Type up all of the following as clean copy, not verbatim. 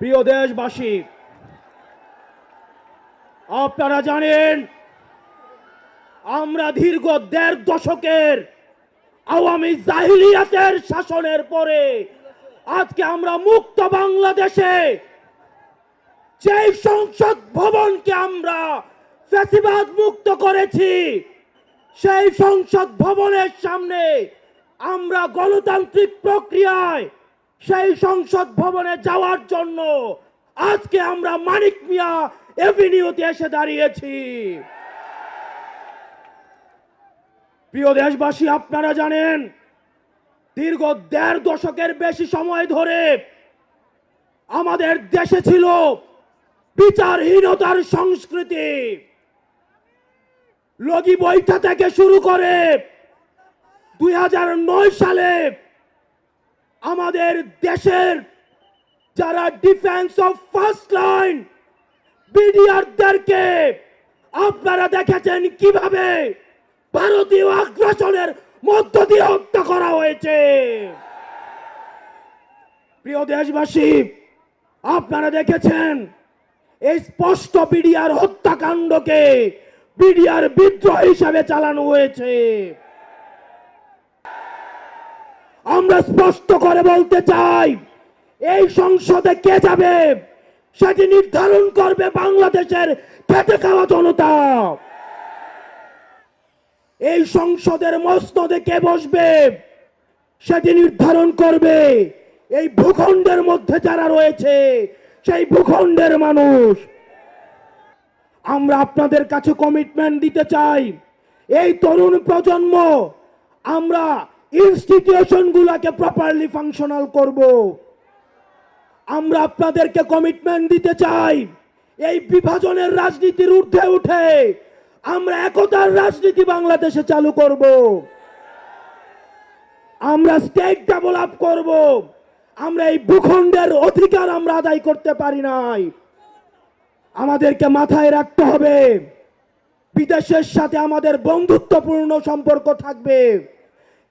প্রিয় দেশবাসী, আপনারা জানেন আমরা দীর্ঘ ১.৫ দশকের আওয়ামী জাহিলিয়াতের শাসনের পরে আজকে আমরা মুক্ত বাংলাদেশে যেই সংসদ ভবনকে আমরা ফ্যাসিবাদ মুক্ত করেছি, সেই সংসদ ভবনের সামনে আমরা গণতান্ত্রিক প্রক্রিয়ায় সেই সংসদ ভবনে যাওয়ার জন্য আজকে আমরা মানিক মিয়া এভিনিউতে এসে দাঁড়িয়েছি। প্রিয় দেশবাসী, আপনারা জানেন দীর্ঘ ১.৫ দশকের বেশি সময় ধরে আমাদের দেশে ছিল বিচারহীনতার সংস্কৃতি। লগি বৈঠা থেকে শুরু করে ২০০৯ সালে আমাদের দেশের যারা ডিফেন্স অফ ফার্স্ট লাইন বিডিআরদেরকে আপনারা দেখেছেন কিভাবে ভারতীয় আগ্রাসনের মধ্য দিয়ে হত্যা করা হয়েছে। প্রিয় দেশবাসী, আপনারা দেখেছেন এই স্পষ্ট বিডিআর হত্যাকাণ্ডকে বিডিআর বিদ্রোহ হিসাবে চালানো হয়েছে। আমরা স্পষ্ট করে বলতে চাই, এই সংসদে কে যাবে সেটি নির্ধারণ করবে বাংলাদেশের খেটে খাওয়া জনতা। এই সংসদের মসনদে কে বসবে সেটি নির্ধারণ করবে এই ভূখণ্ডের মধ্যে যারা রয়েছে সেই ভূখণ্ডের মানুষ। আমরা আপনাদের কাছে কমিটমেন্ট দিতে চাই, এই তরুণ প্রজন্ম আমরা ইনস্টিটিউশনগুলোকে প্রপারলি ফাংশনাল করব। আমরা আপনাদেরকে কমিটমেন্ট দিতে চাই, এই বিভাজনের রাজনীতির ঊর্ধ্বে উঠে আমরা একতার রাজনীতি বাংলাদেশে চালু করব। আমরা স্টেট ডেভেলপ করব। আমরা এই ভূখণ্ডের অধিকার আমরা আদায় করতে পারি নাই। আমাদেরকে মাথায় রাখতে হবে, বিদেশের সাথে আমাদের বন্ধুত্বপূর্ণ সম্পর্ক থাকবে,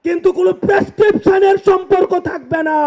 কিন্তু কোনো প্রেসক্রিপশনের সম্পর্ক থাকবে না।